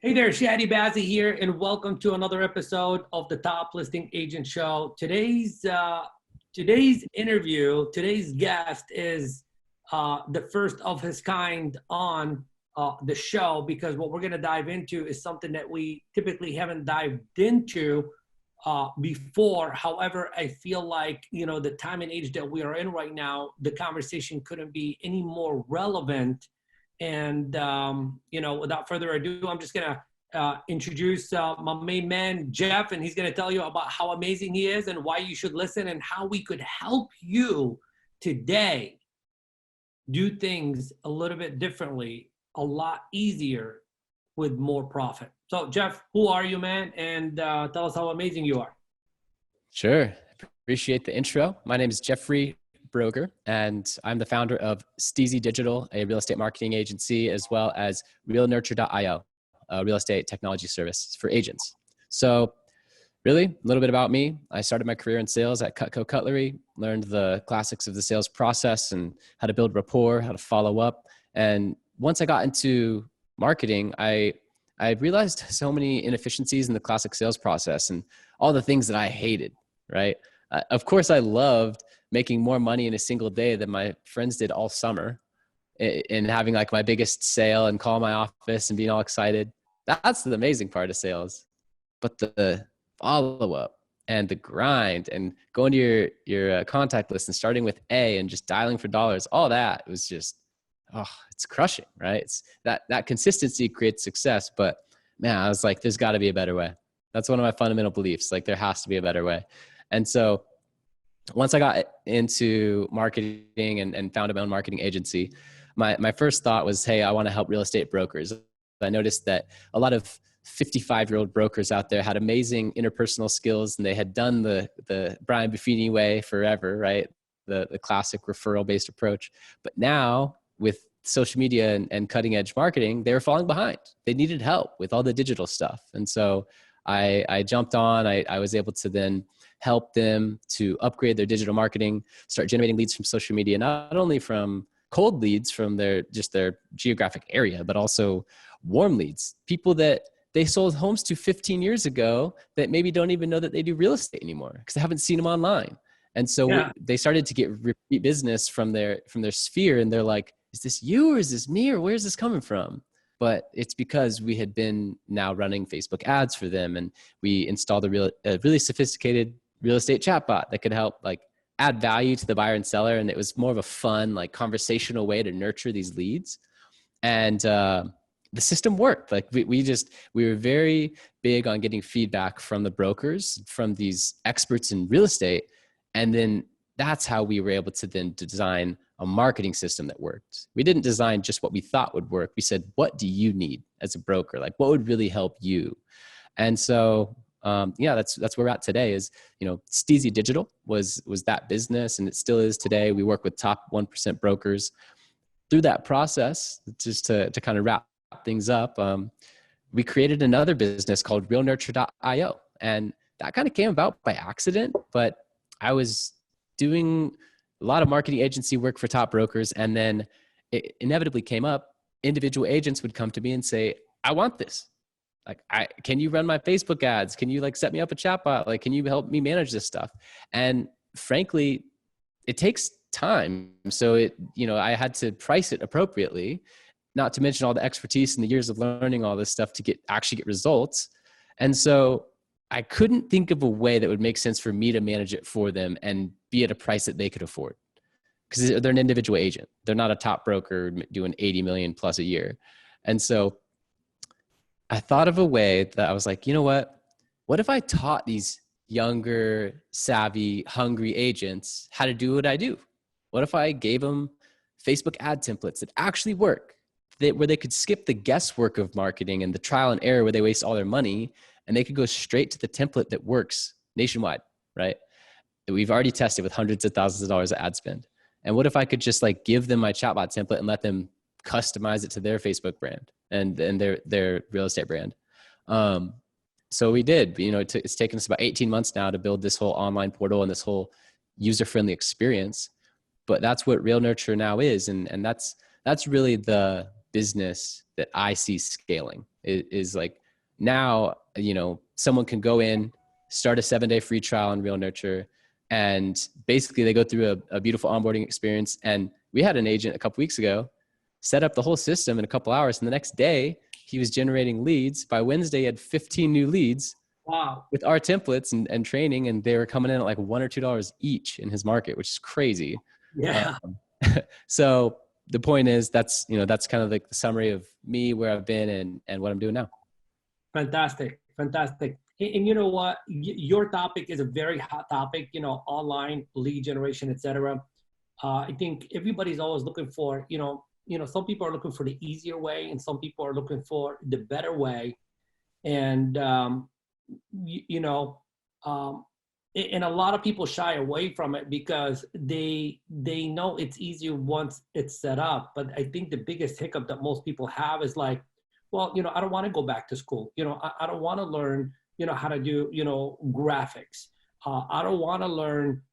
Hey there, Chadi Bazzi here, and welcome to another episode of the Top Listing Agent Show. Today's interview, today's guest is the first of his kind on the show, because what we're going to dive into is something that we typically haven't dived into before. However, I feel like, the time and age that we are in right now, the conversation couldn't be any more relevant. And, without further ado, I'm just going to introduce my main man, Jeff, and he's going to tell you about how amazing he is and why you should listen and how we could help you today do things a little bit differently, a lot easier with more profit. So, Jeff, who are you, man? And tell us how amazing you are. Sure. Appreciate the intro. My name is Jeffrey Brogger, and I'm the founder of Steezy Digital, a real estate marketing agency, as well as realnurture.io, a real estate technology service for agents. So really, a little bit about me. I started my career in sales at Cutco Cutlery, learned the classics of the sales process and how to build rapport, how to follow up. And once I got into marketing, I realized so many inefficiencies in the classic sales process and all the things that I hated, right? Of course, I loved making more money in a single day than my friends did all summer, and having like my biggest sale and call my office and being all excited. That's the amazing part of sales. But the follow-up and the grind and going to your contact list and starting with A and just dialing for dollars, all that was just, it's crushing, right? It's that consistency creates success. But man, I was like, there's got to be a better way. That's one of my fundamental beliefs. Like, there has to be a better way. And so once I got into marketing and founded my own marketing agency, my first thought was, hey, I want to help real estate brokers. I noticed that a lot of 55-year-old brokers out there had amazing interpersonal skills, and they had done the Brian Buffini way forever, right? The classic referral-based approach. But now with social media and cutting-edge marketing, they were falling behind. They needed help with all the digital stuff. And so I jumped on. I was able to then help them to upgrade their digital marketing, start generating leads from social media, not only from cold leads from their geographic area, but also warm leads, people that they sold homes to 15 years ago that maybe don't even know that they do real estate anymore because they haven't seen them online. And so they started to get repeat business from their sphere, and they're like, is this you or is this me or where's this coming from? But it's because we had been now running Facebook ads for them, and we installed a really sophisticated real estate chatbot that could help like add value to the buyer and seller. And it was more of a fun, like conversational way to nurture these leads. And the system worked. Like we were very big on getting feedback from the brokers, from these experts in real estate. And then that's how we were able to then design a marketing system that worked. We didn't design just what we thought would work. We said, what do you need as a broker? Like, what would really help you? And so, that's where we're at today. Is, Steezy Digital was that business, and it still is today. We work with top 1% brokers. Through that process, just to kind of wrap things up, we created another business called realnurture.io, and that kind of came about by accident. But I was doing a lot of marketing agency work for top brokers, and then it inevitably came up. Individual agents would come to me and say, I want this. Like, can you run my Facebook ads? Can you like set me up a chatbot? Like, can you help me manage this stuff? And frankly, it takes time. So I had to price it appropriately, not to mention all the expertise and the years of learning all this stuff to actually get results. And so I couldn't think of a way that would make sense for me to manage it for them and be at a price that they could afford, because they're an individual agent. They're not a top broker doing 80 million plus a year. And so I thought of a way that I was like, you know what if I taught these younger, savvy, hungry agents how to do what I do? What if I gave them Facebook ad templates that actually work, where they could skip the guesswork of marketing and the trial and error where they waste all their money, and they could go straight to the template that works nationwide, right? That we've already tested with hundreds of thousands of dollars of ad spend. And what if I could just like give them my chatbot template and let them customize it to their Facebook brand and their real estate brand? So we did. It's taken us about 18 months now to build this whole online portal and this whole user-friendly experience. But that's what Real Nurture now is, and that's really the business that I see scaling. is like now, you know, someone can go in, start a 7-day free trial on Real Nurture, and basically they go through a beautiful onboarding experience. And we had an agent a couple weeks ago set up the whole system in a couple hours. And the next day he was generating leads. By Wednesday, he had 15 new leads. Wow. With our templates and training, and they were coming in at like $1 or $2 each in his market, which is crazy. Yeah. So the point is that's, you know, that's kind of like the summary of me, where I've been and what I'm doing now. Fantastic. Fantastic. And you know what? Your topic is a very hot topic, you know, online lead generation, et cetera. I think everybody's always looking for, you know, some people are looking for the easier way and some people are looking for the better way. And, and a lot of people shy away from it because they know it's easier once it's set up. But I think the biggest hiccup that most people have is like, well, you know, I don't want to go back to school. You know, I don't want to learn, you know, how to do, you know, graphics. I don't want to learn,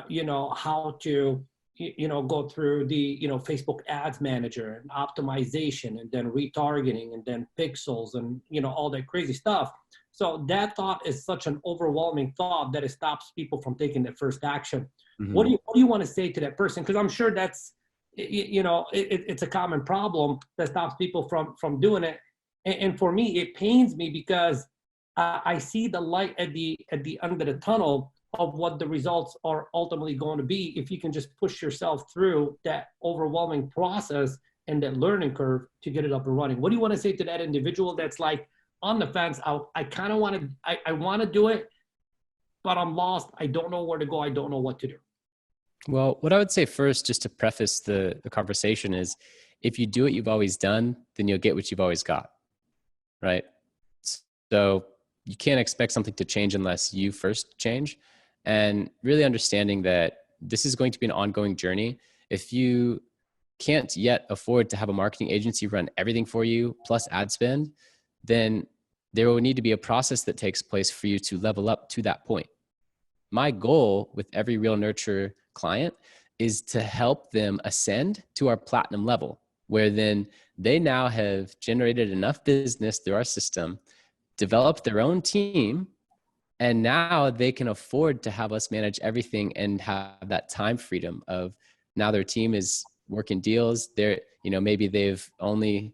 you know, how to, you know, go through the, you know, Facebook ads manager and optimization and then retargeting and then pixels and, you know, all that crazy stuff. So that thought is such an overwhelming thought that it stops people from taking the first action. Mm-hmm. What do you want to say to that person? Because I'm sure that's, you know, it's a common problem that stops people from doing it. And for me, it pains me because I see the light at the end of the tunnel of what the results are ultimately going to be if you can just push yourself through that overwhelming process and that learning curve to get it up and running. What do you want to say to that individual that's like on the fence? I kind of want to, I want to do it, but I'm lost. I don't know where to go. I don't know what to do. Well, what I would say first, just to preface the conversation, is if you do what you've always done, then you'll get what you've always got, right? So you can't expect something to change unless you first change. And really understanding that this is going to be an ongoing journey. If you can't yet afford to have a marketing agency run everything for you, plus ad spend, then there will need to be a process that takes place for you to level up to that point. My goal with every Real Nurture client is to help them ascend to our platinum level, where then they now have generated enough business through our system, developed their own team, and now they can afford to have us manage everything and have that time freedom of now their team is working deals. They're, you know, maybe they're only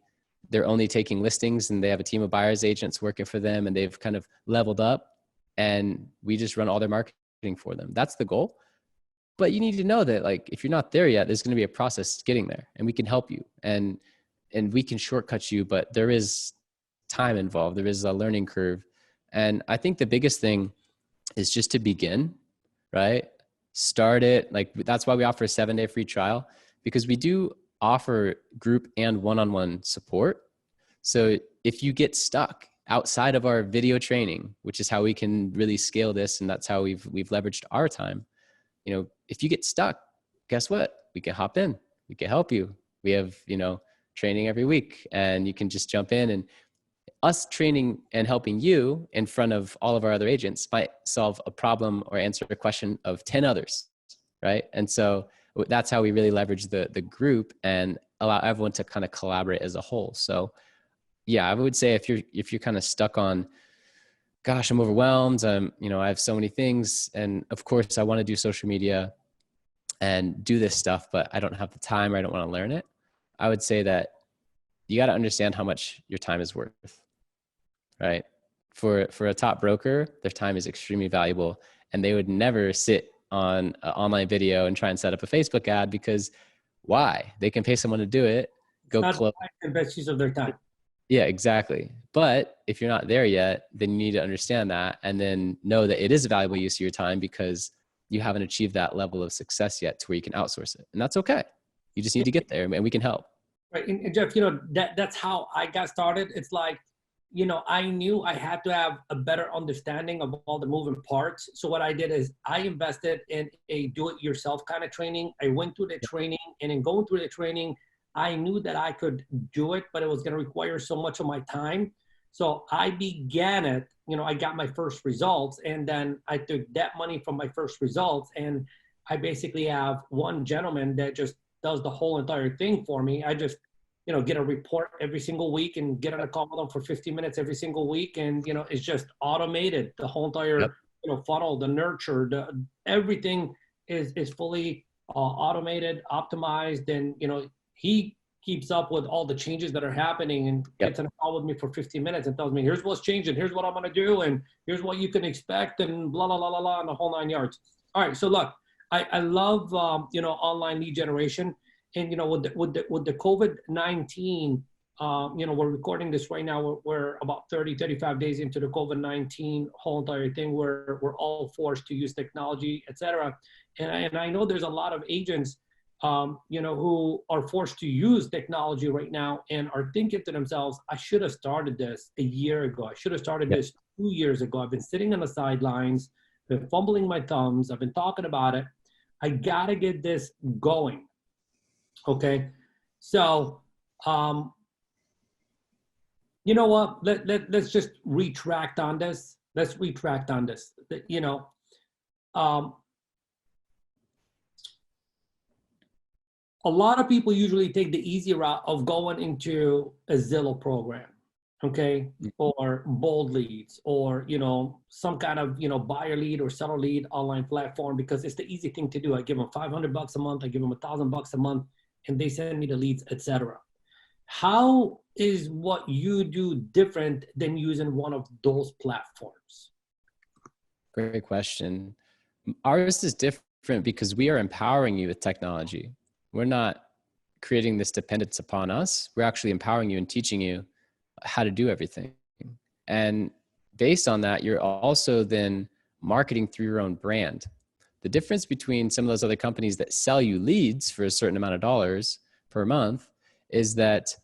taking listings and they have a team of buyers agents working for them and they've kind of leveled up and we just run all their marketing for them. That's the goal. But you need to know that, like, if you're not there yet, there's going to be a process getting there and we can help you and we can shortcut you, but there is time involved. There is a learning curve. And I think the biggest thing is just to begin, right? Start it. Like, that's why we offer a 7-day free trial, because we do offer group and one-on-one support. So if you get stuck outside of our video training, which is how we can really scale this, and that's how we've leveraged our time. You know, if you get stuck, guess what? We can hop in. We can help you. We have, you know, training every week, and you can just jump in, and us training and helping you in front of all of our other agents might solve a problem or answer a question of 10 others, right? And so that's how we really leverage the group and allow everyone to kind of collaborate as a whole. So yeah, I would say if you're kind of stuck on, gosh, I'm overwhelmed, you know, I have so many things, and of course I want to do social media and do this stuff, but I don't have the time, or I don't want to learn it. I would say that you got to understand how much your time is worth. Right? For a top broker, their time is extremely valuable, and they would never sit on an online video and try and set up a Facebook ad, because why? They can pay someone to do it, go close. The best use of their time. Yeah, exactly. But if you're not there yet, then you need to understand that and then know that it is a valuable use of your time because you haven't achieved that level of success yet to where you can outsource it. And that's okay. You just need to get there, and we can help. Right. And Jeff, you know, that's how I got started. It's like, you know, I knew I had to have a better understanding of all the moving parts. So what I did is I invested in a do-it-yourself kind of training. I went through the training, and in going through the training, I knew that I could do it, but it was going to require so much of my time. So I began it, you know, I got my first results, and then I took that money from my first results, and I basically have one gentleman that just does the whole entire thing for me. I just, get a report every single week and get on a call with them for 15 minutes every single week. And, it's just automated. The whole entire, funnel, the nurture, everything is fully automated, optimized. And, he keeps up with all the changes that are happening and gets on a call with me for 15 minutes and tells me, here's what's changing, here's what I'm going to do, and here's what you can expect, and blah, blah, blah, blah, blah, and the whole 9 yards. All right. So look, I love, online lead generation. And, with the COVID-19, we're recording this right now. We're about 35 days into the COVID-19 whole entire thing where we're all forced to use technology, et cetera. And I know there's a lot of agents, who are forced to use technology right now and are thinking to themselves, I should have started this a year ago. I should have started this 2 years ago. I've been sitting on the sidelines, been fumbling my thumbs. I've been talking about it. I got to get this going. Okay. So, you know what? Let's just retract on this. Let's retract on this. A lot of people usually take the easy route of going into a Zillow program, okay, or bold leads, or some kind of buyer lead or seller lead online platform, because it's the easy thing to do. I give them $500 a month, I give them $1,000 a month, and they send me the leads, etc. How is what you do different than using one of those platforms? Great question. Ours is different because we are empowering you with technology. We're not creating this dependence upon us. We're actually empowering you and teaching you how to do everything. And based on that, you're also then marketing through your own brand. The difference between some of those other companies that sell you leads for a certain amount of dollars per month is that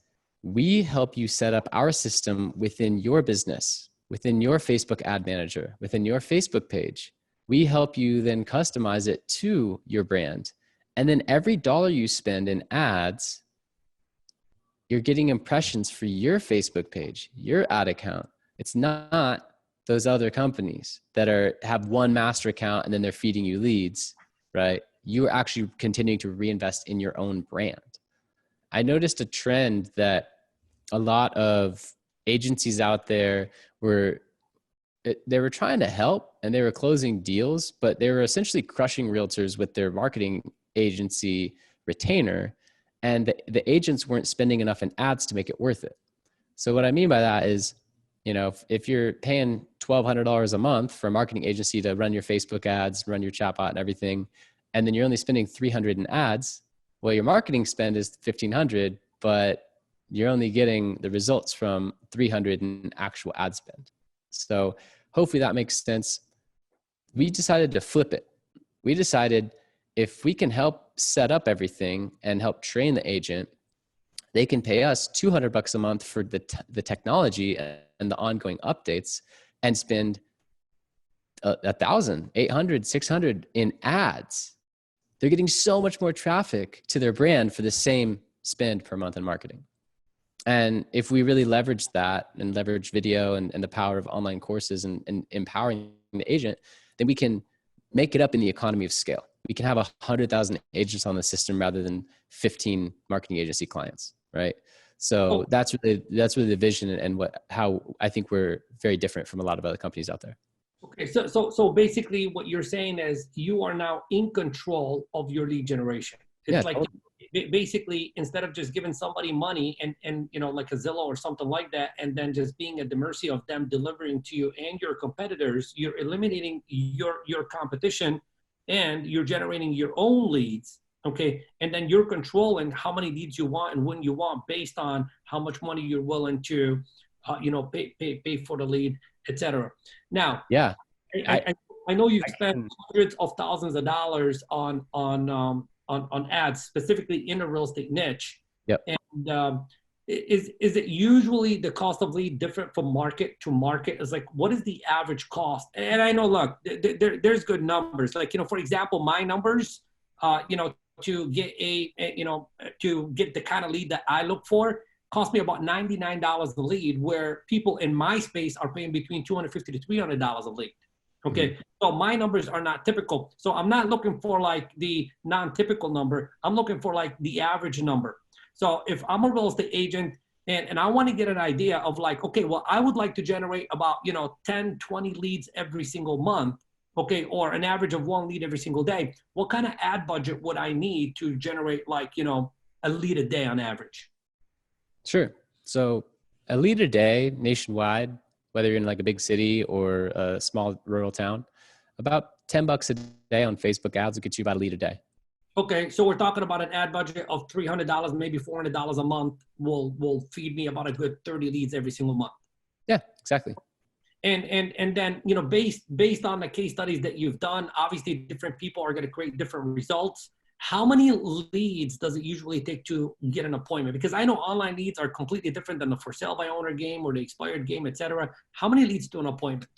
we help you set up our system within your business, within your Facebook ad manager, within your Facebook page. We help you then customize it to your brand. And then every dollar you spend in ads, you're getting impressions for your Facebook page, your ad account. It's not those other companies that have one master account and then they're feeding you leads, right? You are actually continuing to reinvest in your own brand. I noticed a trend that a lot of agencies out there they were trying to help and they were closing deals, but they were essentially crushing realtors with their marketing agency retainer, and the agents weren't spending enough in ads to make it worth it. So what I mean by that is, if you're paying $1,200 a month for a marketing agency to run your Facebook ads, run your chatbot and everything, and then you're only spending $300 in ads, well, your marketing spend is $1,500, but you're only getting the results from $300 in actual ad spend. So hopefully that makes sense. We decided to flip it. We decided if we can help set up everything and help train the agent, they can pay us $200 a month for the technology and the ongoing updates and spend $1,000, $800, $600 in ads. They're getting so much more traffic to their brand for the same spend per month in marketing. And if we really leverage that and leverage video and the power of online courses and empowering the agent, then we can make it up in the economy of scale. We can have 100,000 agents on the system rather than 15 marketing agency clients, right? So that's really the vision and how I think we're very different from a lot of other companies out there. Okay, so basically what you're saying is you are now in control of your lead generation. It's basically, instead of just giving somebody money and like a Zillow or something like that, and then just being at the mercy of them delivering to you and your competitors, you're eliminating your competition and you're generating your own leads. Okay. And then you're controlling how many leads you want and when you want based on how much money you're willing to, pay for the lead, etc. Now, yeah, I know you've spent hundreds of thousands of dollars on ads, specifically in a real estate niche. Yep. And is it usually the cost of lead different from market to market? It's like, what is the average cost? And I know, look, there's good numbers. Like, for example, my numbers, to get to get the kind of lead that I look for cost me about $99 a lead, where people in my space are paying between $250 to $300 a lead. Okay. Mm-hmm. So my numbers are not typical. So I'm not looking for like the non-typical number. I'm looking for like the average number. So if I'm a real estate agent and I want to get an idea of like, okay, well, I would like to generate about, 10, 20 leads every single month, okay, or an average of one lead every single day. What kind of ad budget would I need to generate like, a lead a day on average? Sure. So a lead a day nationwide, whether you're in like a big city or a small rural town, about $10 a day on Facebook ads will get you about a lead a day. Okay, so we're talking about an ad budget of $300, maybe $400 a month will feed me about a good 30 leads every single month. Yeah, exactly. And then, based on the case studies that you've done, obviously different people are going to create different results. How many leads does it usually take to get an appointment? Because I know online leads are completely different than the for sale by owner game or the expired game, et cetera. How many leads to an appointment?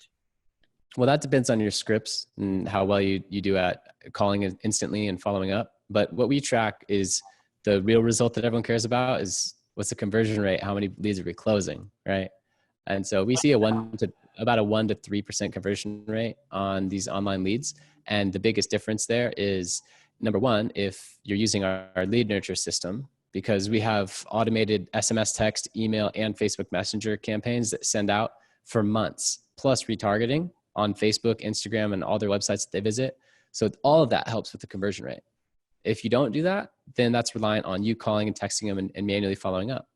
Well, that depends on your scripts and how well you do at calling instantly and following up. But what we track is the real result that everyone cares about is what's the conversion rate? How many leads are we closing, right? And so we see about a 1 to 3% conversion rate on these online leads. And the biggest difference there is, number one, if you're using our lead nurture system, because we have automated SMS, text, email, and Facebook Messenger campaigns that send out for months, plus retargeting on Facebook, Instagram, and all their websites that they visit. So all of that helps with the conversion rate. If you don't do that, then that's reliant on you calling and texting them and manually following up.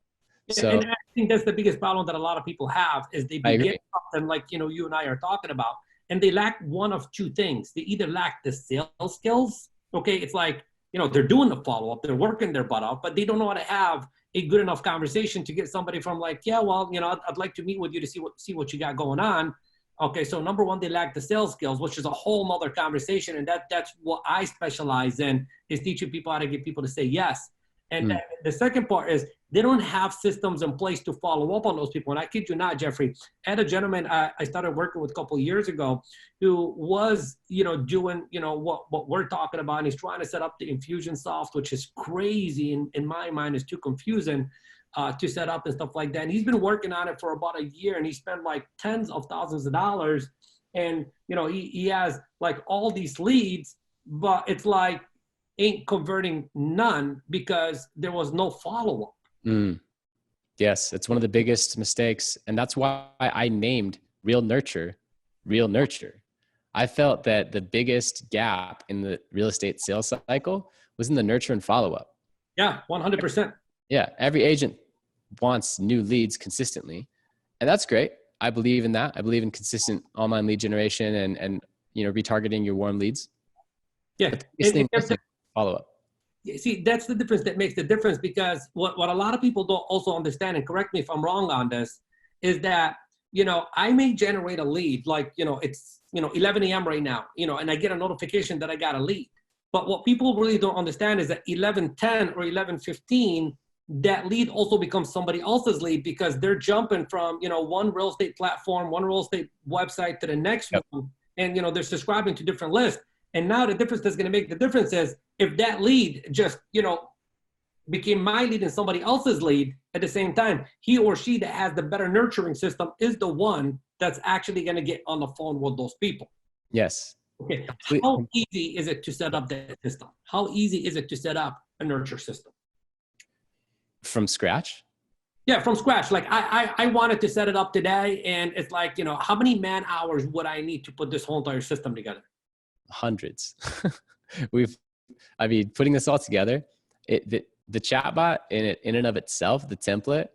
So, and I think that's the biggest problem that a lot of people have is they begin something like, you and I are talking about, and they lack one of two things. They either lack the sales skills. Okay. It's like, they're doing the follow-up, they're working their butt off, but they don't know how to have a good enough conversation to get somebody from like, yeah, well, I'd like to meet with you to see what you got going on. Okay, so number one, they lack the sales skills, which is a whole nother conversation. And that's what I specialize in, is teaching people how to get people to say yes. And the second part is they don't have systems in place to follow up on those people. And I kid you not, Jeffrey, I had a gentleman I started working with a couple of years ago who was, doing, what we're talking about. And he's trying to set up the Infusionsoft, which is crazy. In my mind, is too confusing to set up and stuff like that. And he's been working on it for about a year, and he spent like tens of thousands of dollars. And, he has like all these leads, but it's like ain't converting none because there was no follow-up. Yes, it's one of the biggest mistakes. And that's why I named Real Nurture. I felt that the biggest gap in the real estate sales cycle was in the nurture and follow-up. Yeah, 100%. Yeah, every agent wants new leads consistently, and that's great. I believe in that. I believe in consistent online lead generation and retargeting your warm leads. Yeah, follow up. See, that's the difference that makes the difference, because what a lot of people don't also understand, and correct me if I'm wrong on this, is that I may generate a lead like it's 11 a.m. right now, and I get a notification that I got a lead. But what people really don't understand is that 11:10 or 11:15, that lead also becomes somebody else's lead, because they're jumping from, one real estate platform, one real estate website to the next one. And, they're subscribing to different lists. And now the difference that's going to make the difference is if that lead just, became my lead and somebody else's lead at the same time, he or she that has the better nurturing system is the one that's actually going to get on the phone with those people. Yes. Okay. How easy is it to set up that system? How easy is it to set up a nurture system? From scratch? Yeah, from scratch. Like I wanted to set it up today, and it's like, how many man hours would I need to put this whole entire system together? Hundreds. Putting this all together, the chatbot in and of itself, the template,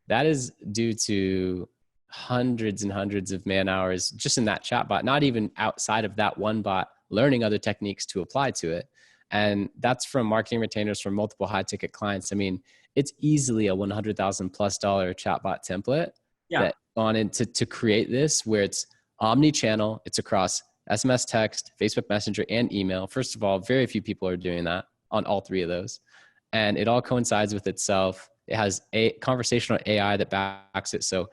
that is due to hundreds and hundreds of man hours just in that chatbot, not even outside of that one bot, learning other techniques to apply to it. And that's from marketing retainers from multiple high ticket clients. I mean, it's easily a $100,000+ chatbot template that gone into to create this, where it's omni-channel. It's across SMS, text, Facebook Messenger, and email. First of all, very few people are doing that on all three of those. And it all coincides with itself. It has a conversational AI that backs it. So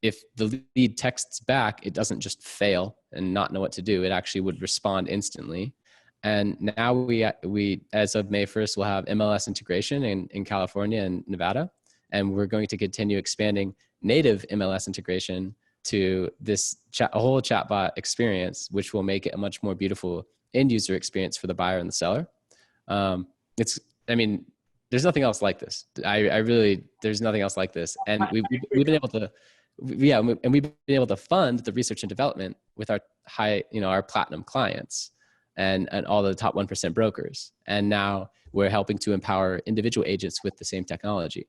if the lead texts back, it doesn't just fail and not know what to do. It actually would respond instantly. And now we as of May 1st, will have MLS integration in California and Nevada. And we're going to continue expanding native MLS integration to this a whole chatbot experience, which will make it a much more beautiful end user experience for the buyer and the seller. there's nothing else like this. I really, there's nothing else like this. And we've been able to, yeah, and we've been able to fund the research and development with our our platinum clients and all the top 1% brokers. And now we're helping to empower individual agents with the same technology.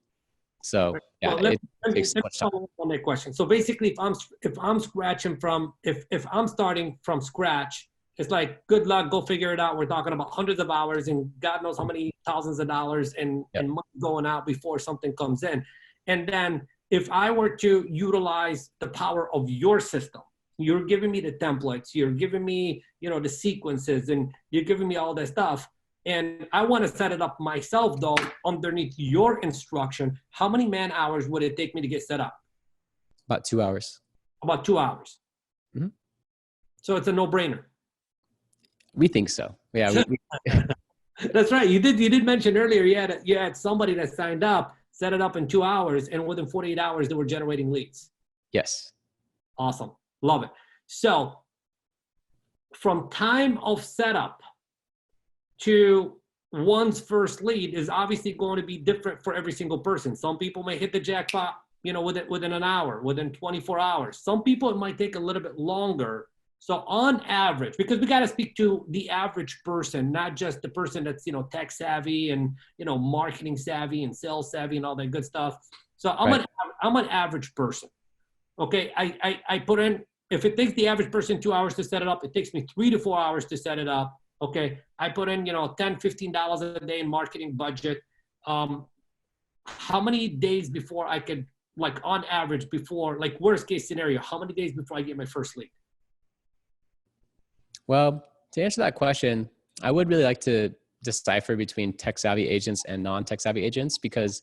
So yeah, well, it takes so let me much time. follow up on that question. So basically, if I'm starting from scratch, it's like, good luck, go figure it out. We're talking about hundreds of hours and God knows how many thousands of dollars and money going out before something comes in. And then if I were to utilize the power of your system, you're giving me the templates, you're giving me, the sequences, and you're giving me all that stuff. And I want to set it up myself, though, underneath your instruction. How many man hours would it take me to get set up? About 2 hours. About 2 hours. Mm-hmm. So it's a no-brainer. We think so. Yeah. That's right. You did mention earlier you had somebody that signed up, set it up in 2 hours, and within 48 hours they were generating leads. Yes. Awesome. Love it. So from time of setup to one's first lead is obviously going to be different for every single person. Some people may hit the jackpot, within an hour, within 24 hours. Some people, it might take a little bit longer. So on average, because we got to speak to the average person, not just the person that's, tech savvy and, marketing savvy and sales savvy and all that good stuff. So I'm an average person. Okay. I put in, if it takes the average person 2 hours to set it up, it takes me 3 to 4 hours to set it up. Okay. I put in, $10, $15 a day in marketing budget. How many days before I could, on average, before, worst case scenario, how many days before I get my first lead? Well, to answer that question, I would really like to decipher between tech savvy agents and non-tech savvy agents, because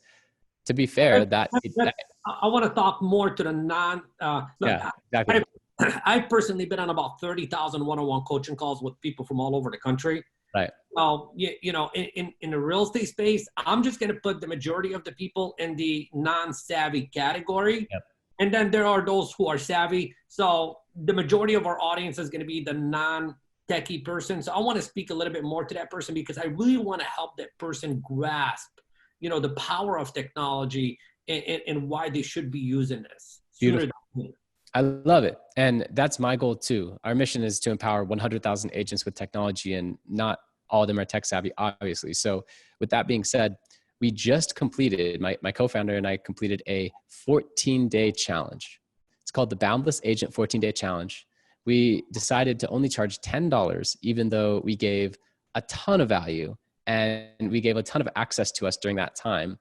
to be fair, I want to talk more to the non. Yeah, exactly. I've personally been on about 30,000 one-on-one coaching calls with people from all over the country. Right. In the real estate space, I'm just going to put the majority of the people in the non-savvy category. Yep. And then there are those who are savvy. So the majority of our audience is going to be the non-techie person. So I want to speak a little bit more to that person, because I really want to help that person grasp, the power of technology and why they should be using this. Beautiful. I love it. And that's my goal too. Our mission is to empower 100,000 agents with technology, and not all of them are tech savvy, obviously. So with that being said, we just completed, my co-founder and I completed a 14-day challenge. It's called the Boundless Agent 14-Day Challenge. We decided to only charge $10, even though we gave a ton of value and we gave a ton of access to us during that time.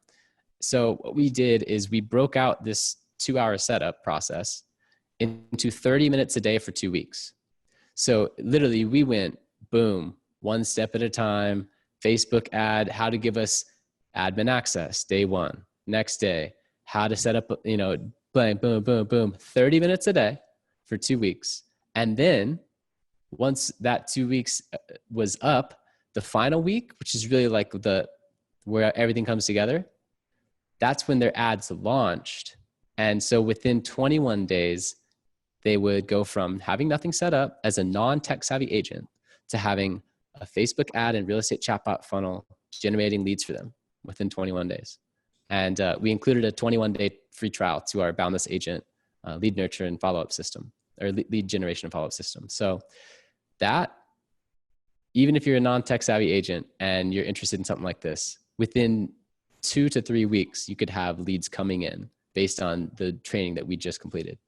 So what we did is we broke out this 2-hour setup process into 30 minutes a day for 2 weeks. So literally we went, boom, one step at a time. Facebook ad, how to give us admin access, day 1. Next day, how to set up, bang, boom, boom, boom, 30 minutes a day for 2 weeks. And then once that 2 weeks was up, the final week, which is really where everything comes together, that's when their ads launched. And so within 21 days, they would go from having nothing set up as a non-tech savvy agent to having a Facebook ad and real estate chatbot funnel generating leads for them within 21 days. And we included a 21-day free trial to our Boundless Agent lead nurture and follow-up system, or lead generation and follow-up system. So that, even if you're a non-tech savvy agent and you're interested in something like this, within 2 to 3 weeks, you could have leads coming in based on the training that we just completed.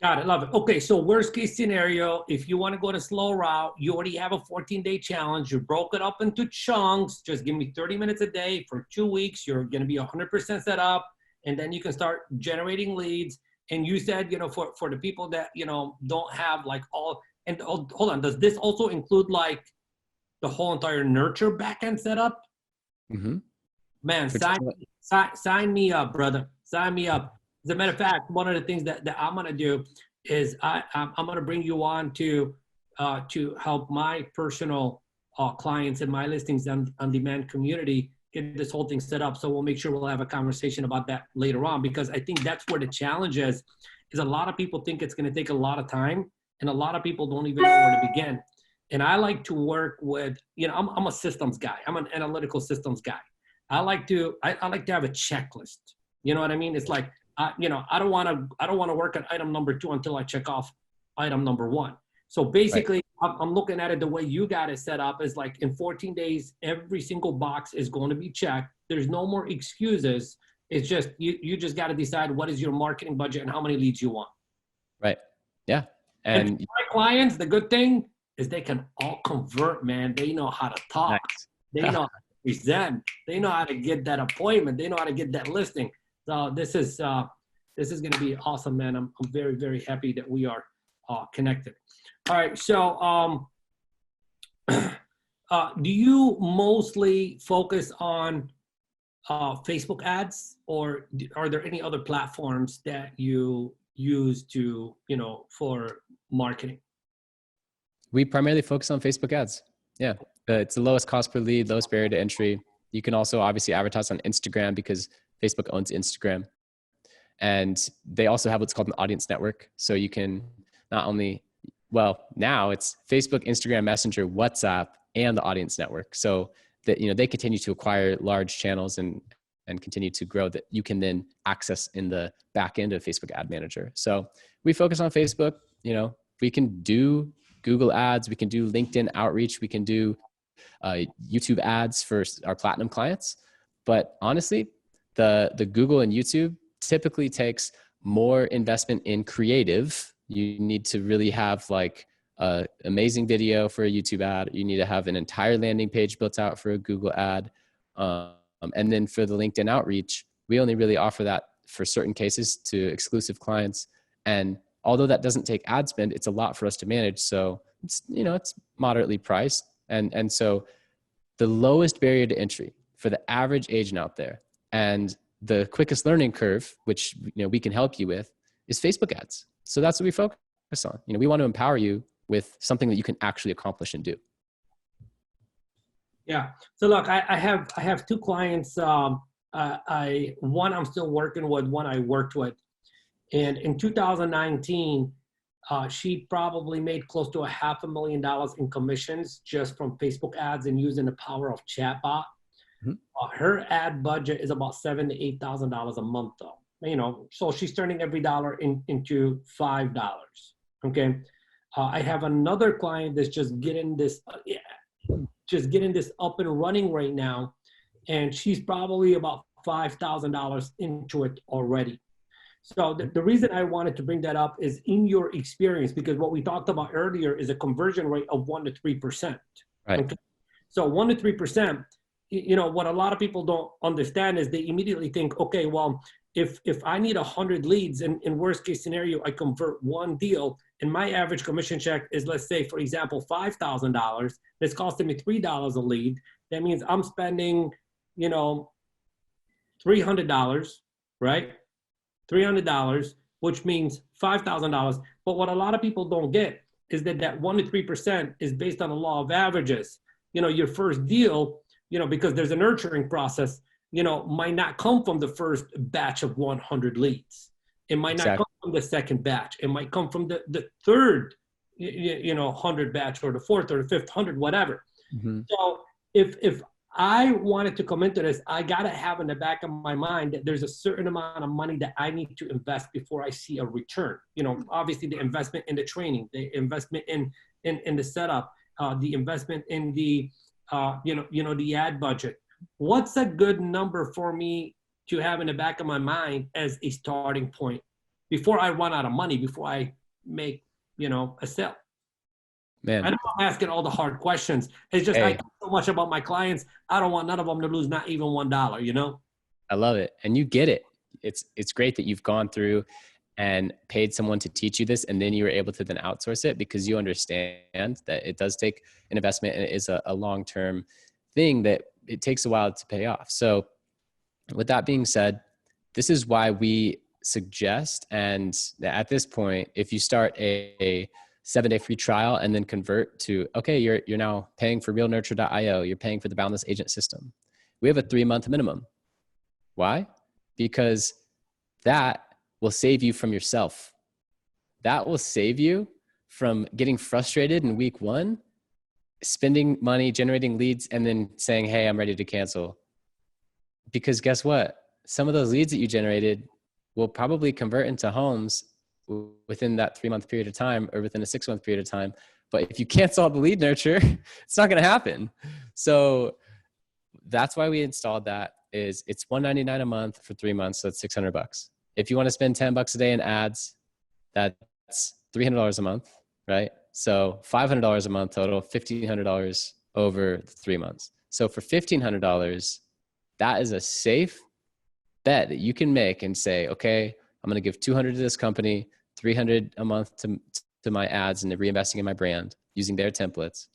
Got it. Love it. Okay. So worst case scenario, if you want to go the slow route, you already have a 14-day challenge. You broke it up into chunks. Just give me 30 minutes a day for 2 weeks. You're going to be 100% set up, and then you can start generating leads. And you said, for the people that, don't have all, and hold on, does this also include the whole entire nurture backend setup? Mm-hmm. Man, sign me up, brother. Sign me up. As a matter of fact, one of the things that I'm going to do is I'm going to bring you on to help my personal clients and my listings on demand community get this whole thing set up. So we'll make sure we'll have a conversation about that later on, because I think that's where the challenge is a lot of people think it's going to take a lot of time, and a lot of people don't even know where to begin. And I like to work with, I'm a systems guy. I'm an analytical systems guy. I like to have a checklist. You know what I mean? It's like, you know, I don't want to work at item number 2 until I check off item number 1. So basically, right. I'm looking at it the way you got it set up is like in 14 days, every single box is going to be checked. There's no more excuses. It's just, you just got to decide what is your marketing budget and how many leads you want. Right. Yeah. And for my clients, the good thing is they can all convert, man. They know how to talk. Nice. They know how to present. They know how to get that appointment. They know how to get that listing. So this is going to be awesome, man. I'm very, very happy that we are connected. All right. So do you mostly focus on Facebook ads, or are there any other platforms that you use to, you know, for marketing? We primarily focus on Facebook ads. Yeah. It's the lowest cost per lead, lowest barrier to entry. You can also obviously advertise on Instagram because Facebook owns Instagram. And they also have what's called an audience network. So you can not only, well, now it's Facebook, Instagram, Messenger, WhatsApp, and the audience network. So that, you know, they continue to acquire large channels and continue to grow that you can then access in the back end of Facebook Ad Manager. So we focus on Facebook. You know, we can do Google ads, we can do LinkedIn outreach, we can do YouTube ads for our platinum clients. But honestly, the Google and YouTube typically takes more investment in creative. You need to really have like an amazing video for a YouTube ad. You need to have an entire landing page built out for a Google ad. And then for the LinkedIn outreach, we only really offer that for certain cases to exclusive clients. And although that doesn't take ad spend, it's a lot for us to manage. So it's, you know, it's moderately priced. And so the lowest barrier to entry for the average agent out there and the quickest learning curve, which, you know, we can help you with, is Facebook ads. So that's what we focus on. You know, we want to empower you with something that you can actually accomplish and do. Yeah. So look, I have 2 clients. One I'm still working with, one I worked with. And in 2019, she probably made close to $500,000 in commissions just from Facebook ads and using the power of chatbot. Mm-hmm. Her ad budget is about $7,000 to $8,000 a month, though. You know, so she's turning every dollar into $5. Okay. I have another client that's just getting this up and running right now, and she's probably about $5,000 into it already. So the reason I wanted to bring that up is in your experience, because what we talked about earlier is a conversion rate of 1% to 3%. Right. Okay? So 1% to 3%, you know, what a lot of people don't understand is they immediately think, okay, well, if I need 100 leads and in worst case scenario, I convert one deal and my average commission check is, let's say, for example, $5,000, it's costing me $3 a lead. That means I'm spending, you know, $300, right? $300, which means $5,000. But what a lot of people don't get is that 1% to 3% is based on the law of averages. You know, your first deal, you know, because there's a nurturing process, you know, might not come from the first batch of 100 leads. It might not come from the second batch. It might come from the third, you know, 100 batch, or the fourth or the fifth 100, whatever. Mm-hmm. So if I wanted to come into this, I got to have in the back of my mind that there's a certain amount of money that I need to invest before I see a return. You know, obviously the investment in the training, the investment in the setup, the investment in the, you know, the ad budget. What's a good number for me to have in the back of my mind as a starting point before I run out of money, before I make, you know, a sale? Man, I know I'm asking all the hard questions. It's just I know so much about my clients. I don't want none of them to lose not even $1, you know? I love it. And you get it. It's great that you've gone through and paid someone to teach you this, and then you were able to then outsource it because you understand that it does take an investment and it is a long-term thing that it takes a while to pay off. So with that being said, this is why we suggest, and at this point, if you start a 7-day free trial and then convert to, okay, you're now paying for realnurture.io, you're paying for the Boundless Agent System. We have a 3-month minimum. Why? Because that will save you from yourself. That will save you from getting frustrated in week 1, spending money, generating leads, and then saying, hey, I'm ready to cancel. because guess what? Some of those leads that you generated will probably convert into homes within that 3-month period of time or within a 6-month period of time. But if you cancel out the lead nurture, it's not going to happen. So that's why we installed that. Is it's $199 a month for 3 months. So it's $600. If you want to spend $10 a day in ads, that's $300 a month, right? So $500 a month total, $1,500 over 3 months. So for $1,500, that is a safe bet that you can make and say, okay, I'm going to give 200 to this company, 300 a month to my ads and reinvesting in my brand using their templates.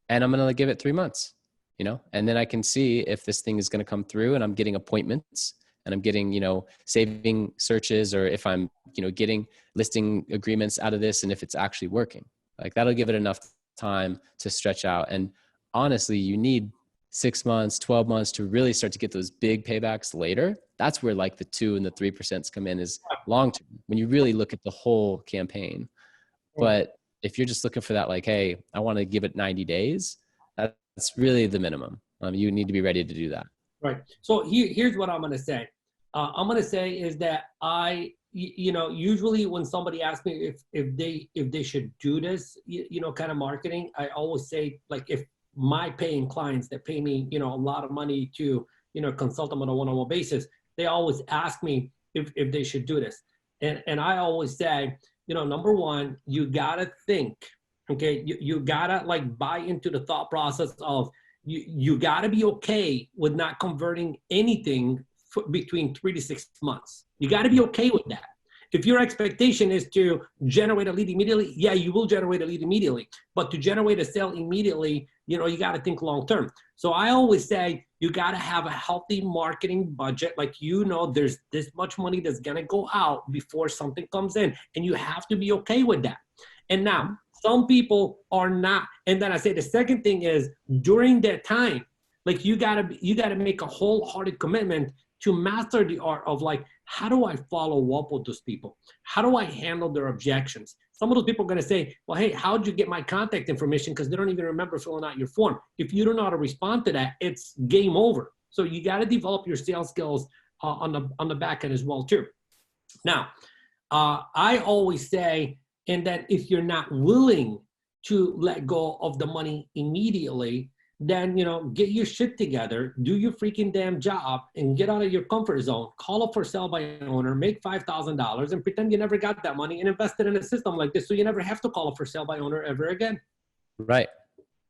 And I'm going to give it 3 months, and then I can see if this thing is going to come through and I'm getting appointments and I'm getting, saving searches, or if I'm, getting listing agreements out of this and if it's actually working. Like that'll give it enough time to stretch out. And honestly, you need 6 months, 12 months to really start to get those big paybacks later. That's where like the 2 and the 3% come in, is long-term when you really look at the whole campaign. But if you're just looking for that, like, hey, I want to give it 90 days, that's really the minimum. You need to be ready to do that. Right. So here's what I'm going to say. I'm going to say is that usually when somebody asks me if they should do this, kind of marketing, I always say, like, if my paying clients that pay me, a lot of money to, consult them on a one-on-one basis, they always ask me if they should do this. And I always say, number one, you got to think, okay, you got to like buy into the thought process of you got to be okay with not converting anything between 3 to 6 months. You got to be okay with that. If your expectation is to generate a lead immediately, yeah, you will generate a lead immediately. But to generate a sale immediately, you got to think long term. So I always say you got to have a healthy marketing budget. Like, there's this much money that's going to go out before something comes in. And you have to be okay with that. And now, some people are not. And then I say the second thing is, during that time, like, you got to make a wholehearted commitment to master the art of, like, how do I follow up with those people? How do I handle their objections? Some of those people are going to say, well, hey, how'd you get my contact information? Because they don't even remember filling out your form. If you don't know how to respond to that, it's game over. So you got to develop your sales skills on the back end as well, too. Now, I always say, and that if you're not willing to let go of the money immediately, then, get your shit together, do your freaking damn job, and get out of your comfort zone. Call up for sale by an owner, make $5,000, and pretend you never got that money and invest it in a system like this, so you never have to call up for sale by owner ever again. Right,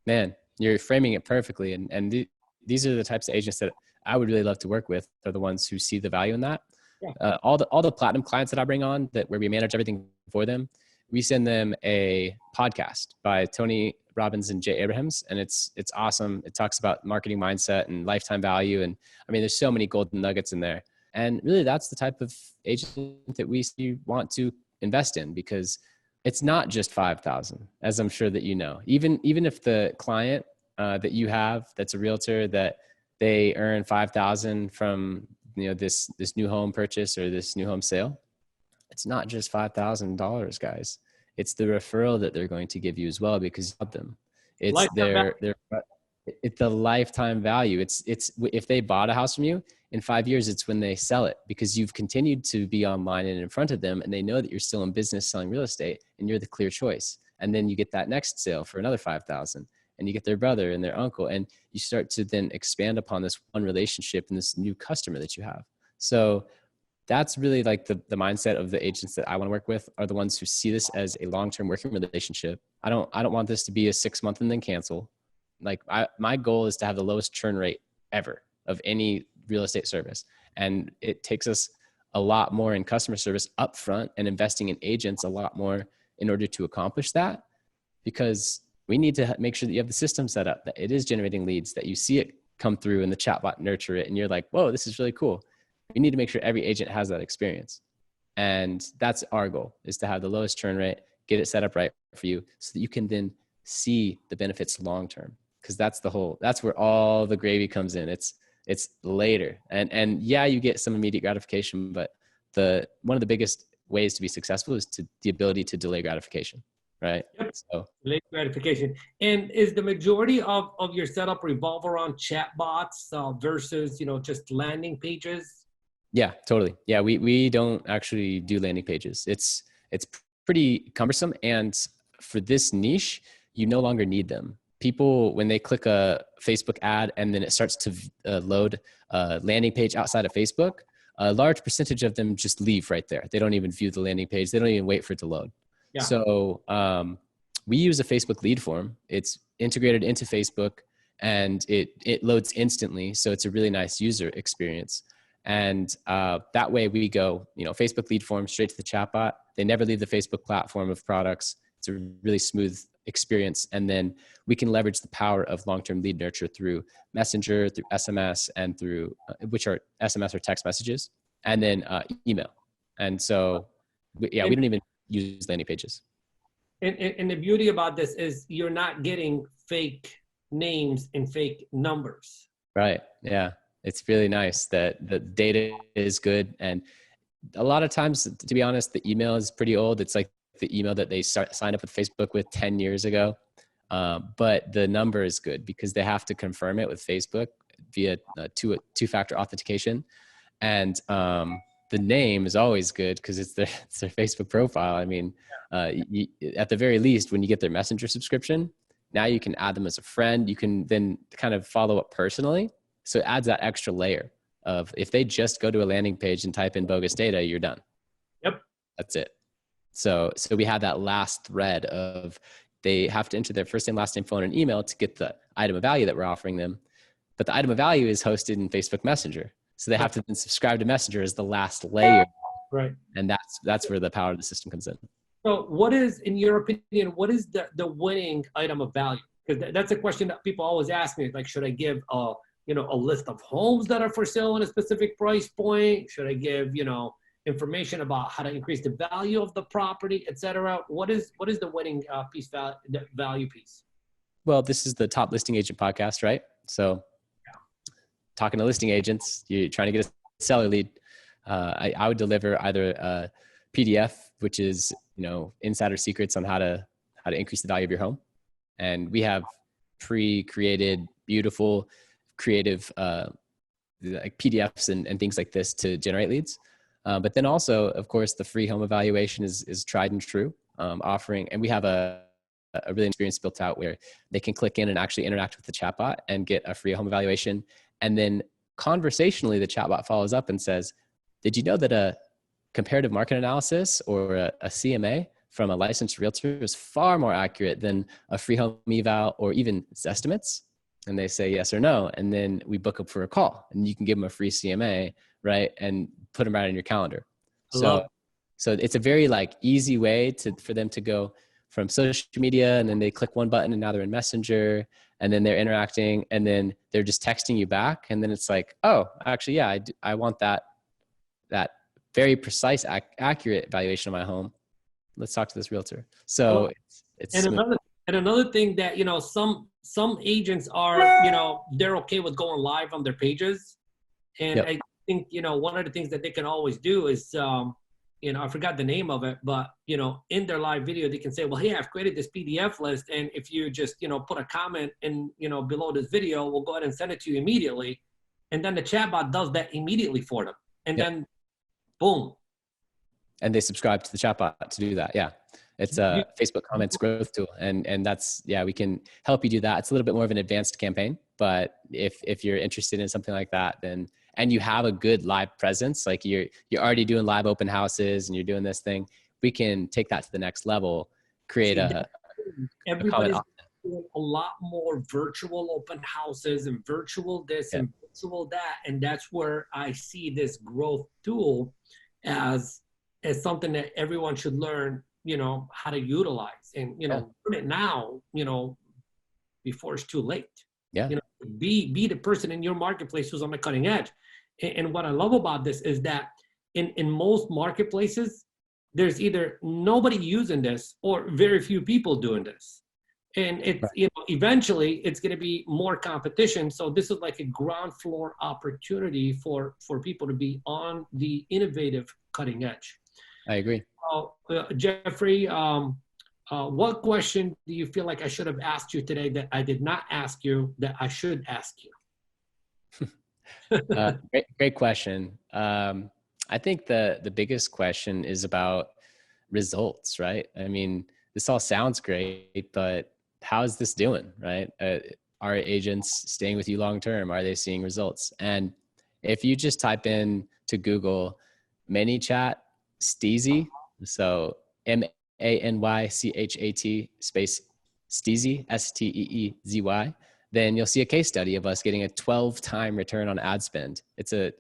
man, you're framing it perfectly. And these are the types of agents that I would really love to work with. Are the ones who see the value in that. Yeah. All the platinum clients that I bring on, where we manage everything for them, we send them a podcast by Tony Robbins and Jay Abrahams. And it's awesome. It talks about marketing mindset and lifetime value. And I mean, there's so many golden nuggets in there. And really, that's the type of agent that we want to invest in, because it's not just 5,000, as I'm sure that even if the client that you have, that's a realtor, that they earn 5,000 from, this new home purchase or this new home sale, it's not just $5,000, guys. It's the referral that they're going to give you as well, because you love them. It's it's the lifetime value. It's if they bought a house from you in 5 years, it's when they sell it, because you've continued to be online and in front of them, and they know that you're still in business selling real estate and you're the clear choice. And then you get that next sale for another 5,000, and you get their brother and their uncle, and you start to then expand upon this one relationship and this new customer that you have. So that's really like the mindset of the agents that I want to work with, are the ones who see this as a long-term working relationship. I don't want this to be a 6 month and then cancel. Like, my goal is to have the lowest churn rate ever of any real estate service. And it takes us a lot more in customer service upfront and investing in agents a lot more in order to accomplish that, because we need to make sure that you have the system set up, that it is generating leads, that you see it come through and the chatbot nurture it. And you're like, whoa, this is really cool. We need to make sure every agent has that experience. And that's our goal, is to have the lowest churn rate, get it set up right for you, so that you can then see the benefits long-term. Because that's where all the gravy comes in. It's later. And yeah, you get some immediate gratification, but one of the biggest ways to be successful is the ability to delay gratification. right? Yep. So Late gratification. And is the majority of your setup revolve around chatbots versus, just landing pages? yeah, totally. Yeah, we don't actually do landing pages. It's pretty cumbersome, and for this niche, you no longer need them. People, when they click a Facebook ad and then it starts to load a landing page outside of Facebook, a large percentage of them just leave right there. They don't even view the landing page. They don't even wait for it to load. Yeah. So we use a Facebook lead form. It's integrated into Facebook, and it loads instantly. So it's a really nice user experience. And that way we go, Facebook lead form straight to the chatbot. They never leave the Facebook platform of products. It's a really smooth experience. And then we can leverage the power of long-term lead nurture through Messenger, through SMS, and through, which are SMS or text messages, and then email. And so, we don't even use landing pages. And the beauty about this is you're not getting fake names and fake numbers. Right. Yeah. It's really nice that the data is good. And a lot of times, to be honest, the email is pretty old. It's like the email that they signed up with Facebook with 10 years ago. But the number is good because they have to confirm it with Facebook via two-factor authentication. And the name is always good because it's their Facebook profile. I mean, at the very least, when you get their Messenger subscription, now you can add them as a friend. You can then kind of follow up personally. So it adds that extra layer of, if they just go to a landing page and type in bogus data, you're done. Yep. That's it. So we have that last thread of, they have to enter their first name, last name, phone, and email to get the item of value that we're offering them. But the item of value is hosted in Facebook Messenger. So they have to then subscribe to Messenger as the last layer. Right. And that's where the power of the system comes in. So what is, in your opinion, what is the winning item of value? Because that's a question that people always ask me. Like, should I give a list of homes that are for sale in a specific price point? Should I give, information about how to increase the value of the property, et cetera? What is the winning the value piece? Well, this is the Top Listing Agent podcast, right? So talking to listing agents, you're trying to get a seller lead. I would deliver either a PDF, which is, insider secrets on how to increase the value of your home. And we have pre-created, beautiful, creative like PDFs and things like this to generate leads. But then also, of course, the free home evaluation is tried and true, offering, and we have a really experience built out where they can click in and actually interact with the chatbot and get a free home evaluation. And then conversationally, the chatbot follows up and says, did you know that a comparative market analysis or a CMA from a licensed realtor is far more accurate than a free home eval or even estimates? And they say yes or no. And then we book up for a call, and you can give them a free CMA, right? And put them right on your calendar. So it's a very easy way for them to go from social media, and then they click one button and now they're in Messenger, and then they're interacting, and then they're just texting you back. And then it's like, oh, actually, yeah, I want that very precise, accurate valuation of my home. Let's talk to this realtor. So it's another thing that, some agents are, they're okay with going live on their pages. And I think, one of the things that they can always do is, I forgot the name of it, but, in their live video, they can say, well, hey, I've created this PDF list. And if you just, put a comment in, below this video, we'll go ahead and send it to you immediately. And then the chatbot does that immediately for them. And then boom. And they subscribe to the chatbot to do that. Yeah. It's a Facebook comments growth tool. And that's, we can help you do that. It's a little bit more of an advanced campaign, but if you're interested in something like that, then, and you have a good live presence, like you're already doing live open houses and you're doing this thing, we can take that to the next level, create everybody's doing a lot more virtual open houses and virtual this and virtual that. And that's where I see this growth tool as something that everyone should learn, how to utilize and, learn it now, before it's too late. Yeah. Be the person in your marketplace who's on the cutting edge. And what I love about this is that in most marketplaces, there's either nobody using this or very few people doing this. And it's, eventually it's going to be more competition. So this is like a ground floor opportunity for people to be on the innovative cutting edge. I agree. Jeffrey, What question do you feel like I should have asked you today that I did not ask you that I should ask you? Great question. I think the biggest question is about results, right? I mean, this all sounds great, but how is this doing, right? Are agents staying with you long term? Are they seeing results? And if you just type in to Google ManyChat Steezy, so MANYCHAT space Steezy, STEEZY, then you'll see a case study of us getting a 12-time return on ad spend. It's a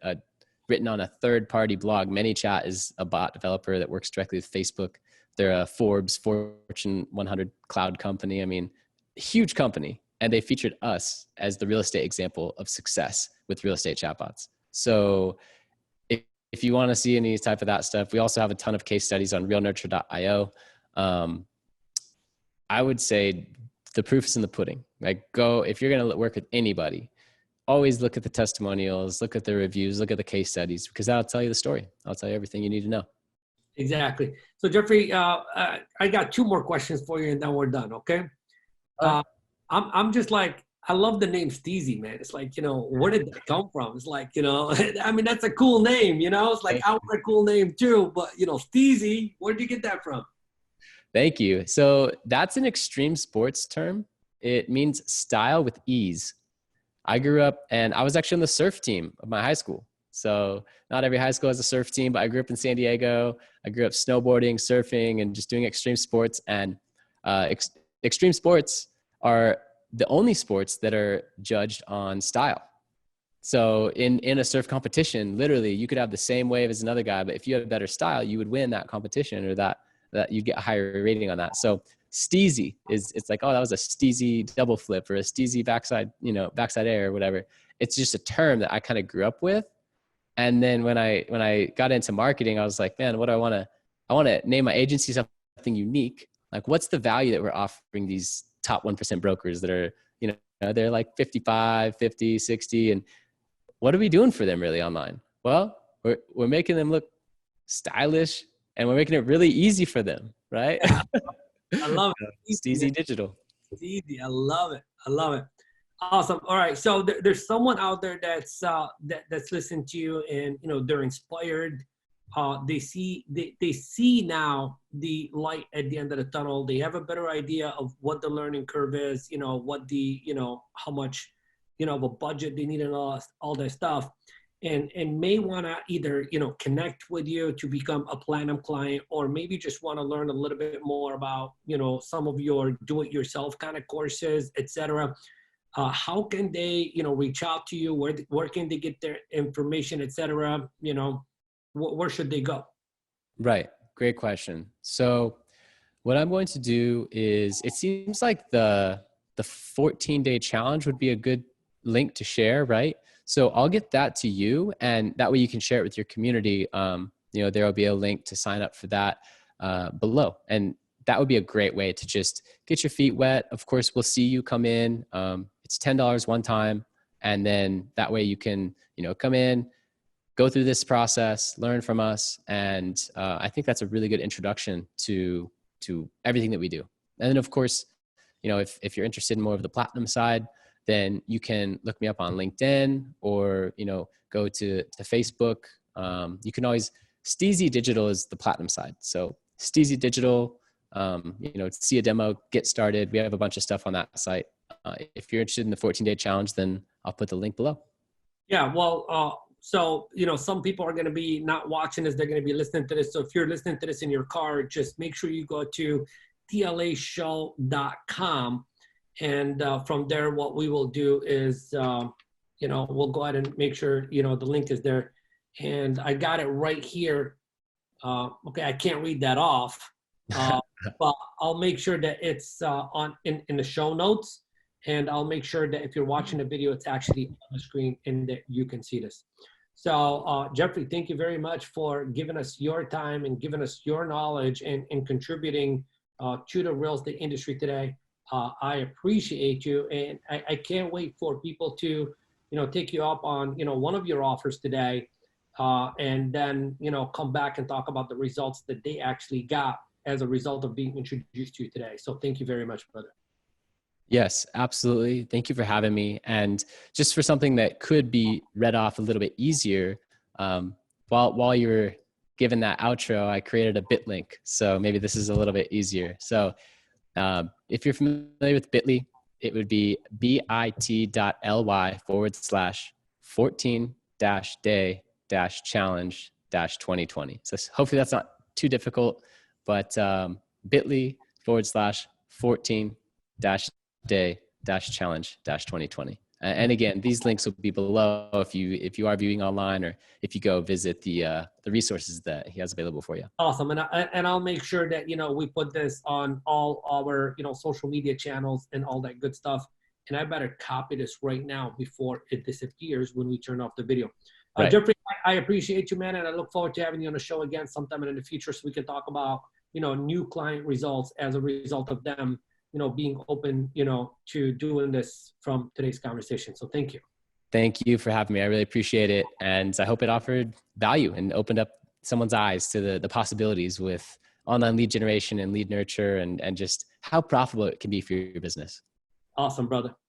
written on a third-party blog. ManyChat is a bot developer that works directly with Facebook. They're a Forbes Fortune 100 cloud company. I mean, huge company. And they featured us as the real estate example of success with real estate chatbots. So if you want to see any type of that stuff, we also have a ton of case studies on realnurture.io. I would say the proof is in the pudding. Like, go, if you're going to work with anybody, always look at the testimonials, look at the reviews, look at the case studies, because that'll tell you the story. I'll tell you everything you need to know. Exactly. So Jeffrey, I got two more questions for you and then we're done. Okay. I'm just like, I love the name Steezy, man. It's like, where did that come from? It's like, I mean, that's a cool name, it's like, I want a cool name too, but Steezy, where did you get that from? Thank you. So that's an extreme sports term. It means style with ease. I grew up and I was actually on the surf team of my high school. So not every high school has a surf team, but I grew up in San Diego. I grew up snowboarding, surfing, and just doing extreme sports. And extreme sports are the only sports that are judged on style. So in a surf competition, literally you could have the same wave as another guy, but if you had a better style, you would win that competition, or that you get a higher rating on that. So steezy it's like, oh, that was a steezy double flip or a steezy backside air or whatever. It's just a term that I kind of grew up with. And then when I got into marketing, I was like, man, what do I want to name my agency something unique. Like, what's the value that we're offering these top 1% brokers that are, they're like 55, 50, 60. And what are we doing for them really online? Well, we're making them look stylish, and we're making it really easy for them, right? I love it. Steezy Digital. Steezy, I love it. I love it. Awesome. All right. So there's someone out there that's listening to you, and they're inspired. They see now the light at the end of the tunnel. They have a better idea of what the learning curve is. What the how much of a budget they need and all that stuff. And may want to either, connect with you to become a platinum client, or maybe just want to learn a little bit more about, some of your do-it-yourself kind of courses, etc. How can they, reach out to you? Where can they get their information, etc.? Where should they go? Right. Great question. So what I'm going to do is, it seems like the 14-day challenge would be a good link to share, right? So I'll get that to you, and that way you can share it with your community. There will be a link to sign up for that below. And that would be a great way to just get your feet wet. Of course, we'll see you come in. It's $10 one time. And then that way you can, come in, go through this process, learn from us. And I think that's a really good introduction to everything that we do. And then of course, if you're interested in more of the platinum side, then you can look me up on LinkedIn, or, go to Facebook. You can always, Steezy Digital is the platinum side. So Steezy Digital, see a demo, get started. We have a bunch of stuff on that site. If you're interested in the 14-day challenge, then I'll put the link below. Yeah, well, so, some people are going to be not watching this. They're going to be listening to this. So if you're listening to this in your car, just make sure you go to tlashow.com. And from there, what we will do is, we'll go ahead and make sure, the link is there. And I got it right here. Okay, I can't read that off, but I'll make sure that it's in the show notes. And I'll make sure that if you're watching the video, it's actually on the screen and that you can see this. So Jeffrey, thank you very much for giving us your time and giving us your knowledge and contributing to the real estate industry today. I appreciate you, and I can't wait for people to, take you up on, one of your offers today, and then, come back and talk about the results that they actually got. as a result of being introduced to you today. So thank you very much, brother. Yes, absolutely. Thank you for having me. And just for something that could be read off a little bit easier, while you were given that outro, I created a bit link. So maybe this is a little bit easier. So if you're familiar with Bitly, it would be bit.ly/14-day-challenge-2020. So hopefully that's not too difficult, but bit.ly/14-day-challenge-2020. And again, these links will be below if you are viewing online, or if you go visit the resources that he has available for you. Awesome. And I'll make sure that, we put this on all our, social media channels and all that good stuff. And I better copy this right now before it disappears when we turn off the video. Right. Jeffrey, I appreciate you, man. And I look forward to having you on the show again sometime in the future, so we can talk about, new client results as a result of them, being open, to doing this from today's conversation. So thank you. Thank you for having me. I really appreciate it. And I hope it offered value and opened up someone's eyes to the possibilities with online lead generation and lead nurture, and just how profitable it can be for your business. Awesome, brother.